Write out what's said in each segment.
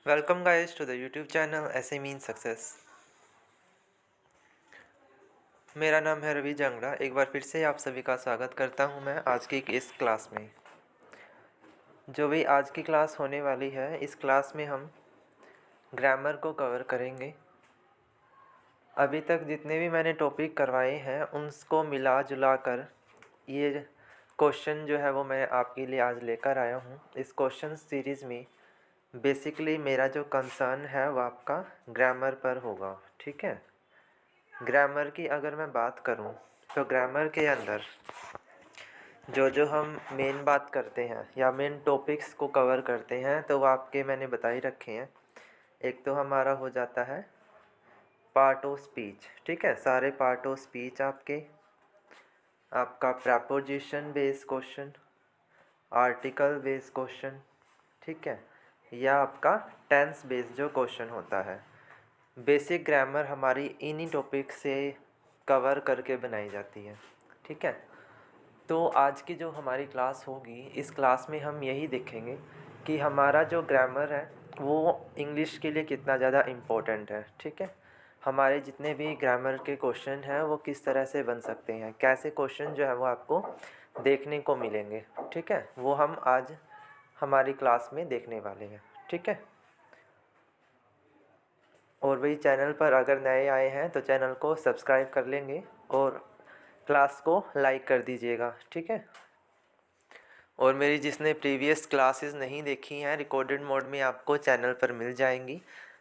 Welcome guys to the YouTube channel ऐसे mean success. मेरा नाम है रवि जांगड़ा। एक बार फिर से आप सभी का स्वागत करता हूं मैं आज की इस क्लास में। जो भी आज की क्लास होने वाली है, इस क्लास में हम ग्रामर को कवर करेंगे। अभी तक जितने भी मैंने टॉपिक करवाए हैं उनको मिला जुला कर ये क्वेश्चन जो है वो मैं आपके लिए आज लेकर आया हूँ। इस क्वेश्चन सीरीज़ में बेसिकली मेरा जो कंसर्न है वो आपका ग्रामर पर होगा, ठीक है। ग्रामर की अगर मैं बात करूं तो ग्रामर के अंदर जो हम मेन बात करते हैं या मेन टॉपिक्स को कवर करते हैं तो वो आपके मैंने बता ही रखे हैं। एक तो हमारा हो जाता है पार्ट ऑफ स्पीच, ठीक है। सारे पार्ट ऑफ स्पीच आपका preposition based question, article based question, ठीक है, या आपका टेंस बेस्ड जो क्वेश्चन होता है। बेसिक ग्रामर हमारी इन्हीं टॉपिक से कवर करके बनाई जाती है, ठीक है। तो आज की जो हमारी क्लास होगी, इस क्लास में हम यही देखेंगे कि हमारा जो ग्रामर है वो इंग्लिश के लिए कितना ज़्यादा इम्पोर्टेंट है, ठीक है। हमारे जितने भी ग्रामर के क्वेश्चन हैं वो किस तरह से बन सकते हैं, कैसे क्वेश्चन जो है वो आपको देखने को मिलेंगे, ठीक है। वो हम आज हमारी क्लास में देखने वाले हैं, ठीक है। और वही चैनल पर अगर नए आए हैं तो चैनल को सब्सक्राइब कर लेंगे और क्लास को लाइक कर दीजिएगा, ठीक है। और मेरी जिसने प्रीवियस क्लासेस नहीं देखी हैं, रिकॉर्डेड मोड में आपको चैनल पर मिल जाएंगी।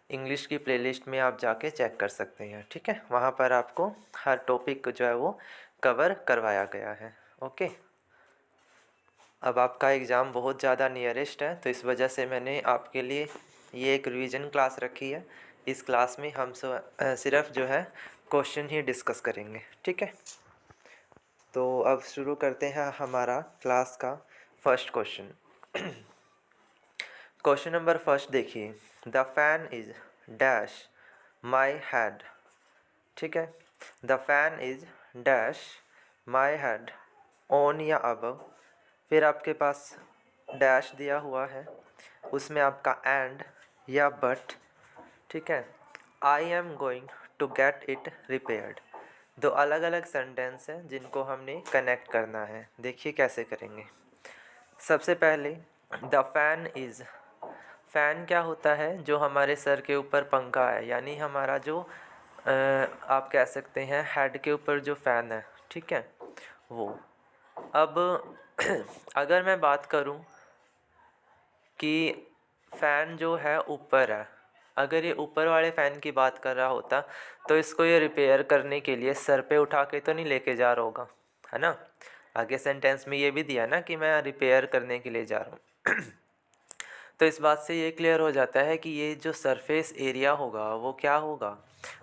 इंग्लिश की प्लेलिस्ट में आप जाके चेक कर सकते हैं, ठीक है। वहाँ पर आपको हर टॉपिक जो है वो कवर करवाया गया है, ओके। अब आपका एग्ज़ाम बहुत ज़्यादा नियरेस्ट है तो इस वजह से मैंने आपके लिए ये एक रिवीजन क्लास रखी है। इस क्लास में हम सिर्फ जो है क्वेश्चन ही डिस्कस करेंगे, ठीक है। तो अब शुरू करते हैं हमारा क्लास का first question. Question number first देखिए, the fan is dash my head, ठीक है। The fan is dash my head on या अबव, फिर आपके पास डैश दिया हुआ है, उसमें आपका एंड या बट, ठीक है। I am going to get it repaired. दो अलग अलग सेंटेंस हैं जिनको हमने कनेक्ट करना है। देखिए कैसे करेंगे। सबसे पहले द फैन इज़, फ़ैन क्या होता है, जो हमारे सर के ऊपर पंखा है, यानी हमारा जो आप कह सकते हैं हेड के ऊपर जो फ़ैन है, ठीक है, वो। अब अगर मैं बात करूं कि फ़ैन जो है ऊपर है, अगर ये ऊपर वाले फ़ैन की बात कर रहा होता तो इसको ये रिपेयर करने के लिए सर पे उठा के तो नहीं लेके जा रहा होगा, है ना। आगे सेंटेंस में ये भी दिया ना कि मैं रिपेयर करने के लिए जा रहा हूँ। तो इस बात से ये क्लियर हो जाता है कि ये जो सरफेस एरिया होगा वो क्या होगा,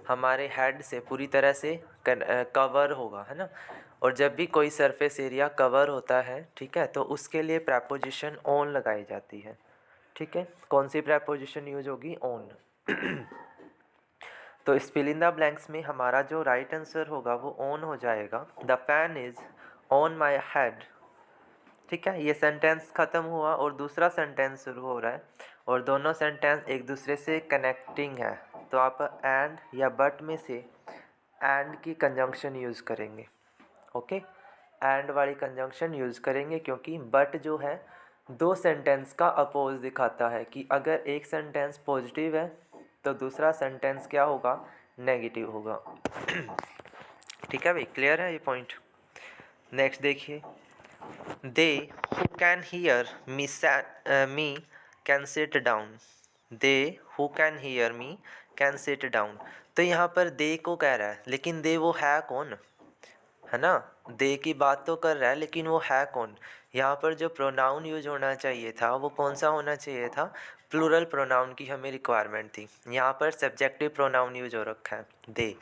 हमारे हेड से पूरी तरह से कवर होगा, है ना। और जब भी कोई सरफेस एरिया कवर होता है, ठीक है, तो उसके लिए प्रपोजिशन ऑन लगाई जाती है, ठीक है। कौन सी प्रपोजिशन यूज होगी, ऑन। तो इस फिल इन द ब्लैंक्स में हमारा जो राइट आंसर होगा वो ऑन हो जाएगा। The fan is on my head, ठीक है। ये सेंटेंस ख़त्म हुआ और दूसरा सेंटेंस शुरू हो रहा है और दोनों सेंटेंस एक दूसरे से कनेक्टिंग है। तो आप एंड या बट में से एंड की कंजंक्शन यूज़ करेंगे, ओके। एंड वाली कंजंक्शन यूज़ करेंगे क्योंकि बट जो है दो सेंटेंस का अपोज दिखाता है कि अगर एक सेंटेंस पॉजिटिव है तो दूसरा सेंटेंस क्या होगा, नेगेटिव होगा। ठीक है भाई, क्लियर है ये पॉइंट। नेक्स्ट देखिए, they who can hear me can sit down. They who can hear me can sit down. तो यहाँ पर दे को कह रहा है, लेकिन दे वो है कौन, है ना। दे की बात तो कर रहा है लेकिन वो है कौन। यहाँ पर जो प्रोनाउन यूज होना चाहिए था वो कौन सा होना चाहिए था, प्लूरल प्रोनाउन की हमें रिक्वायरमेंट थी। यहाँ पर सब्जेक्टिव प्रोनाउन यूज हो रखा है, दे,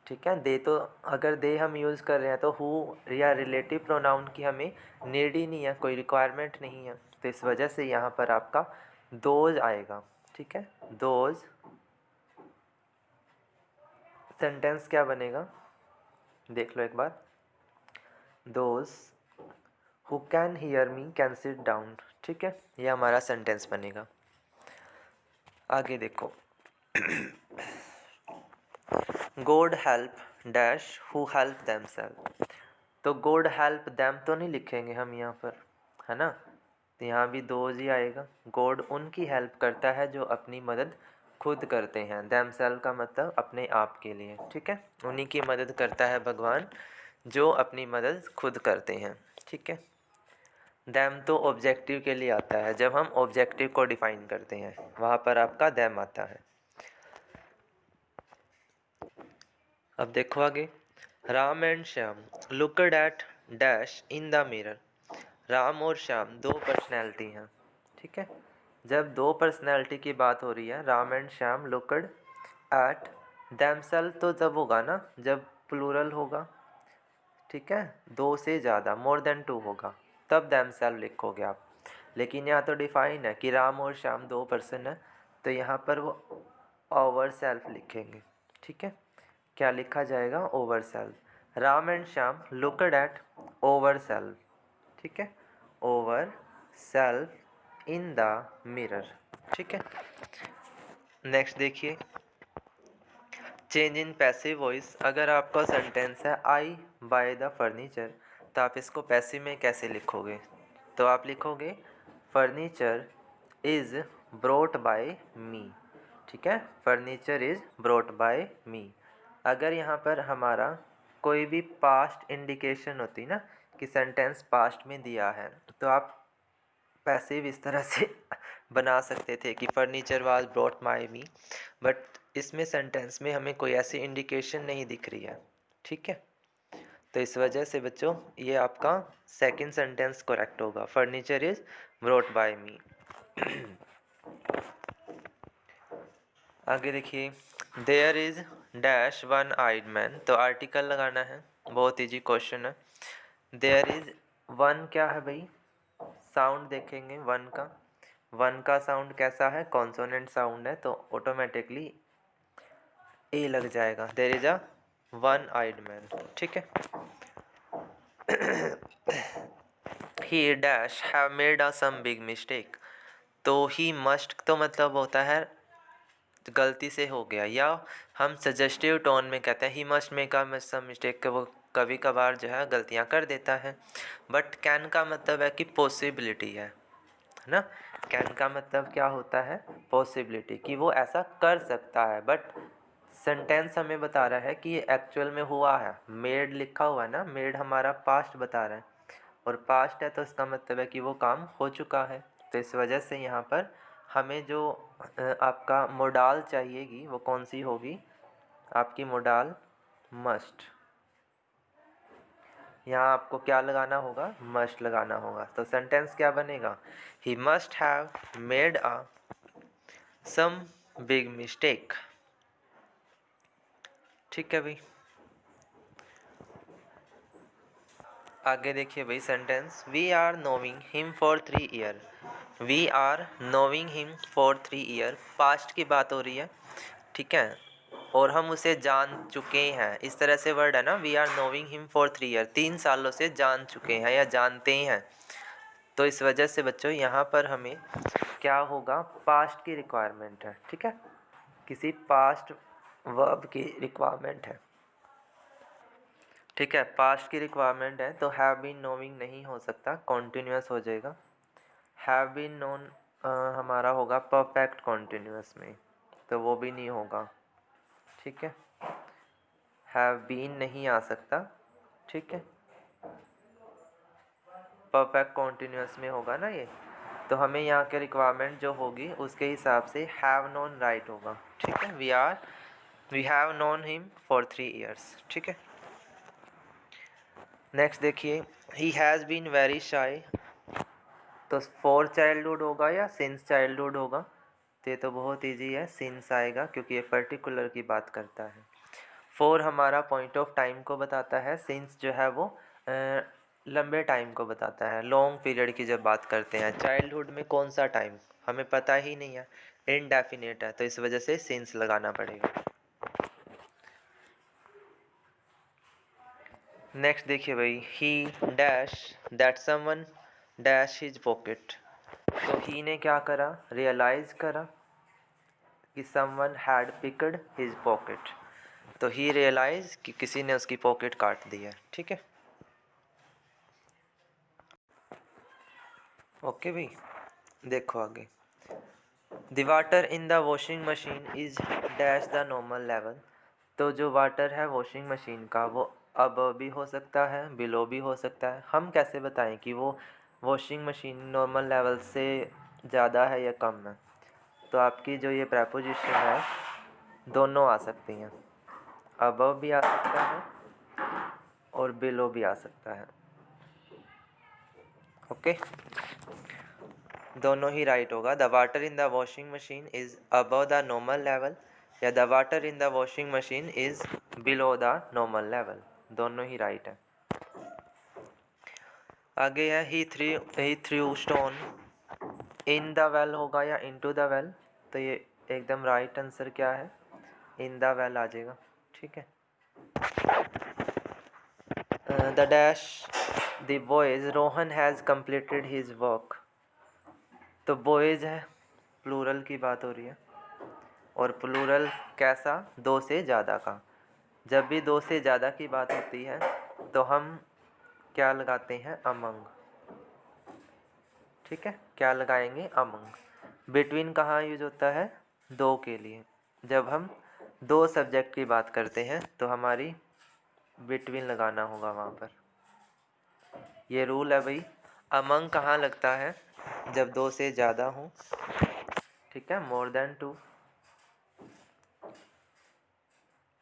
ठीक है। दे तो अगर दे हम यूज़ कर रहे हैं तो हु या रिलेटिव प्रोनाउन की हमें नीड ही नहीं है, कोई रिक्वायरमेंट नहीं है। तो इस वजह से यहाँ पर आपका दोज आएगा, ठीक है। दोज सेंटेंस क्या बनेगा, देख लो एक बार। Those who can hear me can sit down, ठीक है, ये हमारा सेंटेंस बनेगा। आगे देखो, God help dash who help themselves. तो गॉड हेल्प देम तो नहीं लिखेंगे हम यहाँ पर, है ना, तो यहाँ भी दोज ही आएगा। गॉड उनकी हेल्प करता है जो अपनी मदद खुद करते हैं, देमसेल्फ का मतलब अपने आप के लिए, ठीक है, उन्हीं की मदद करता है भगवान जो अपनी मदद खुद करते हैं, ठीक है। दैम तो ऑब्जेक्टिव के लिए आता है, जब हम ऑब्जेक्टिव को डिफाइन करते हैं वहाँ पर आपका दैम आता है। अब देखो आगे, Ram and Shyam looked eight dash in the mirror. Ram और श्याम दो पर्सनैलिटी हैं, ठीक है। जब दो पर्सनैलिटी की बात हो रही है, Ram and Shyam looked at themselves, तो जब होगा ना जब प्लूरल होगा, ठीक है, दो से ज़्यादा, मोर देन टू होगा, तब देमसेल्फ लिखोगे आप। लेकिन यहाँ तो डिफाइन है कि राम और श्याम दो पर्सन है, तो यहाँ पर वो ओवर सेल्फ लिखेंगे, ठीक है। क्या लिखा जाएगा? Over self. Ram and Shyam looked eight over self, ठीक है, over self in the mirror, ठीक है। नेक्स्ट देखिए, चेंज इन पैसिव वॉइस। अगर आपका सेंटेंस है आई बाय द फर्नीचर, तो आप इसको पैसिव में कैसे लिखोगे? तो आप लिखोगे फर्नीचर इज़ ब्रोट बाय मी, ठीक है, फर्नीचर इज़ ब्रोट बाय मी। अगर यहाँ पर हमारा कोई भी पास्ट इंडिकेशन होती ना कि सेंटेंस पास्ट में दिया है, तो आप पैसिव इस तरह से बना सकते थे कि furniture was brought my me, but इसमें सेंटेंस में हमें कोई ऐसी इंडिकेशन नहीं दिख रही है, ठीक है। तो इस वजह से बच्चों ये आपका सेकंड सेंटेंस करेक्ट होगा, furniture is brought by me. आगे देखिए, there is dash one eyed man, तो आर्टिकल लगाना है, बहुत इजी क्वेश्चन है। देयर इज वन क्या है भाई? साउंड देखेंगे वन का, वन का साउंड कैसा है? कॉन्सोनेंट साउंड है, तो ऑटोमेटिकली ए लग जाएगा। There is a one eyed man, ठीक है। He dash have made a some big mistake, तो ही मस्ट तो मतलब होता है गलती से हो गया, या हम सजेस्टिव टोन में कहते हैं he must make a some mistake, कि वो कभी कभार जो है गलतियां कर देता है। बट कैन का मतलब है कि पॉसिबिलिटी है ना, कैन का मतलब क्या होता है? पॉसिबिलिटी, कि वो ऐसा कर सकता है, बट सेंटेंस हमें बता रहा है कि ये एक्चुअल में हुआ है। मेड लिखा हुआ है ना, मेड हमारा पास्ट बता रहा है, और पास्ट है तो इसका मतलब है कि वो काम हो चुका है। तो इस वजह से यहाँ पर हमें जो आपका मोडाल चाहिएगी वो कौन सी होगी? आपकी मोडाल मस्ट। यहाँ आपको क्या लगाना होगा? मस्ट लगाना होगा। तो सेंटेंस क्या बनेगा? He must have made a some big mistake, ठीक है भाई। आगे देखिए भाई sentence, we are knowing him for 3 year. We are knowing him for 3 year, past की बात हो रही है, ठीक है, और हम उसे जान चुके हैं, इस तरह से वर्ड है ना, we are knowing him for 3 year, 3 सालों से जान चुके हैं या जानते हैं। तो इस वजह से बच्चों यहाँ पर हमें क्या होगा? पास्ट की रिक्वायरमेंट है, ठीक है, किसी पास्ट वर्ब की रिक्वायरमेंट है, ठीक है, पास्ट की रिक्वायरमेंट है। तो हैव बीन नोइंग नहीं हो सकता, कॉन्टिन्यूस हो जाएगा। हैव बीन नोन हमारा होगा परफेक्ट कॉन्टिन्यूस में, तो वो भी नहीं होगा, ठीक है, हैव बीन नहीं आ सकता, ठीक है, परफेक्ट कॉन्टिन्यूस में होगा ना ये। तो हमें यहाँ के रिक्वायरमेंट जो होगी उसके हिसाब से हैव नोन राइट होगा, ठीक है। We have known him for 3 years, ठीक है। नेक्स्ट देखिए, he has been very shy, तो फॉर चाइल्डहुड होगा या सिंस चाइल्डहुड होगा? तो ये तो बहुत इजी है, सिंस आएगा क्योंकि ये पर्टिकुलर की बात करता है। फॉर हमारा पॉइंट ऑफ टाइम को बताता है, सिंस जो है वो लंबे टाइम को बताता है, लॉन्ग पीरियड की जब बात करते हैं। चाइल्डहुड में कौन सा टाइम हमें पता ही नहीं है, इनडेफिनेट है, तो इस वजह से सिंस लगाना पड़ेगा। नेक्स्ट देखिए भाई, ही dash that someone dash his pocket, तो ही ने क्या करा? रियलाइज़ करा कि someone had picked his pocket, तो ही रियलाइज कि किसी ने उसकी पॉकेट काट दी है। ठीक है, ओके भाई। देखो आगे, the water in the washing machine is dash the normal level. तो जो वाटर है वॉशिंग मशीन का वो अब भी हो सकता है, बिलो भी हो सकता है। हम कैसे बताएं कि वो वॉशिंग मशीन नॉर्मल लेवल से ज़्यादा है या कम है? तो आपकी जो ये प्रेपोजिशन है दोनों आ सकती हैं, अबव भी आ सकता है और बिलो भी आ सकता है। ओके, दोनों ही राइट होगा। The water in the washing machine is above the normal level या the water in the washing machine is below the normal level, दोनों ही राइट है। आगे है he threw stone in the well होगा या इनटू द वेल, तो ये एकदम राइट आंसर क्या है, इन द वेल आ जाएगा। ठीक है, the dash the boys Rohan has completed his work. तो बॉयज है, प्लूरल की बात हो रही है, और प्लूरल कैसा, दो से ज़्यादा का। जब भी दो से ज़्यादा की बात होती है तो हम क्या लगाते हैं, अमंग। ठीक है, क्या लगाएंगे, अमंग। बिटवीन कहाँ यूज होता है, दो के लिए। जब हम दो सब्जेक्ट की बात करते हैं तो हमारी बिटवीन लगाना होगा वहाँ पर। ये रूल है भाई, अमंग कहाँ लगता है, जब दो से ज़्यादा हो। ठीक है, मोर देन टू।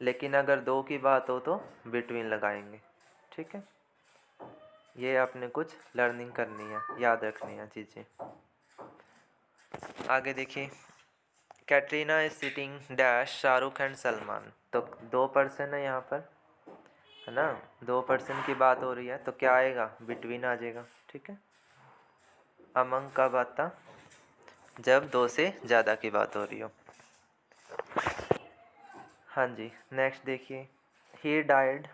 लेकिन अगर दो की बात हो तो बिटवीन लगाएंगे। ठीक है, ये अपने कुछ लर्निंग करनी है, याद रखनी है चीज़ें। आगे देखिए, Katrina is sitting dash Shahrukh and Salman. तो दो पर्सन है यहाँ पर, है ना, दो पर्सन की बात हो रही है तो क्या आएगा, बिटवीन आ जाएगा। ठीक है, अमंग कब आता, जब दो से ज़्यादा की बात हो रही हो। हाँ जी, नेक्स्ट देखिए, ही डाइड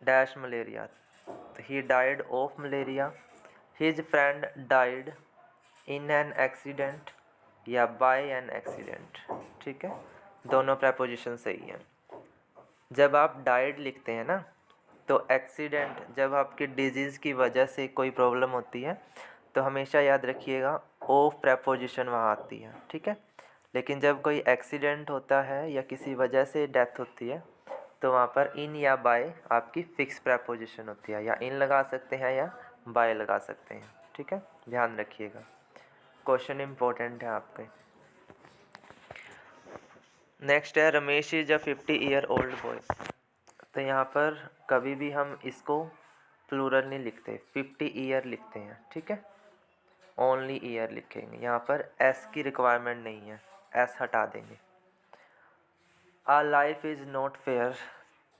डैश मलेरिया। तो he died of malaria, his friend died in an accident या बाय एन एक्सीडेंट। ठीक है, दोनों प्रेपोजिशन सही है। जब आप डाइड लिखते हैं ना, तो एक्सीडेंट जब आपकी डिजीज़ की वजह से कोई प्रॉब्लम होती है तो हमेशा याद रखिएगा ऑफ प्रेपोजिशन वहाँ आती है। ठीक है, लेकिन जब कोई एक्सीडेंट होता है या किसी वजह से डेथ होती है तो वहाँ पर इन या बाय आपकी फिक्स प्रेपोजिशन होती है, या इन लगा सकते हैं या बाय लगा सकते हैं। ठीक है, ध्यान रखिएगा, क्वेश्चन इम्पोर्टेंट है आपके। नेक्स्ट है, Ramesh is a 50 year old boy. तो यहाँ पर कभी भी हम इसको प्लूरल नहीं लिखते, 50 ईयर लिखते हैं। ठीक है, ओनली ईयर लिखेंगे, यहाँ पर एस की रिक्वायरमेंट नहीं है, एस हटा देंगे। आ लाइफ इज़ नॉट फेयर,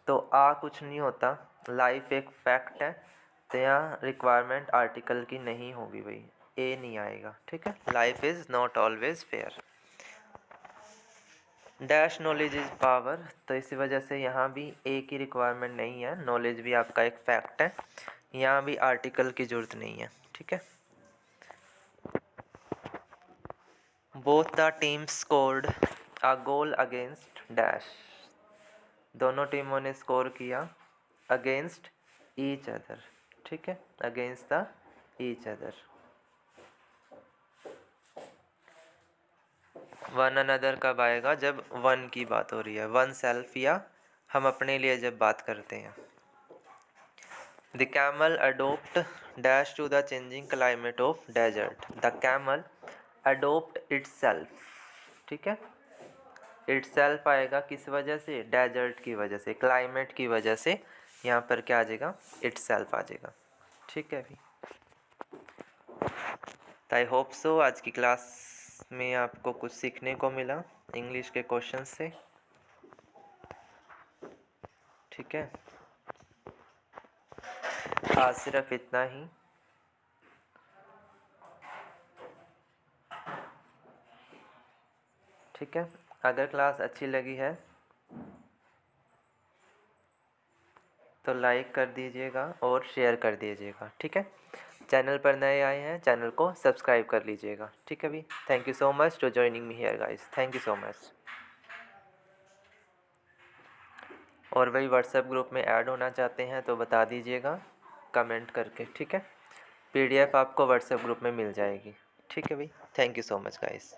तो आ कुछ नहीं होता, लाइफ एक फैक्ट है, तो यहाँ रिक्वायरमेंट आर्टिकल की नहीं होगी भाई, ए नहीं आएगा। ठीक है, life is not always fair. Dash knowledge is power, तो इसी वजह से यहाँ भी ए की रिक्वायरमेंट नहीं है, नॉलेज भी आपका एक फैक्ट है, यहाँ भी आर्टिकल की ज़रूरत नहीं है। ठीक है, both the teams scored a goal against dash. दोनों टीमों ने स्कोर किया अगेंस्ट ईच अदर। ठीक है, against the each other. One another कब आएगा, जब वन की बात हो रही है, वन सेल्फ या हम अपने लिए जब बात करते हैं। The camel adopt dash to the changing climate of desert. The camel adopt itself. ठीक है, इट्सेल्फ आएगा किस वजह से, डेजर्ट की वजह से, क्लाइमेट की वजह से, यहाँ पर क्या आ जाएगा, इट्सेल्फ आ जाएगा। ठीक है भाई, आई होप सो आज की क्लास में आपको कुछ सीखने को मिला इंग्लिश के क्वेश्चन से। ठीक है, आज सिर्फ इतना ही। ठीक है, अगर क्लास अच्छी लगी है तो लाइक कर दीजिएगा और शेयर कर दीजिएगा। ठीक है, चैनल पर नए आए हैं चैनल को सब्सक्राइब कर लीजिएगा, ठीक है भाई। Thank you so much to joining me here guys, thank you so much. और भाई व्हाट्सएप ग्रुप में ऐड होना चाहते हैं तो बता दीजिएगा कमेंट करके, ठीक है। PDF आपको व्हाट्सएप ग्रुप में मिल जाएगी, ठीक है भाई। Thank you so much guys.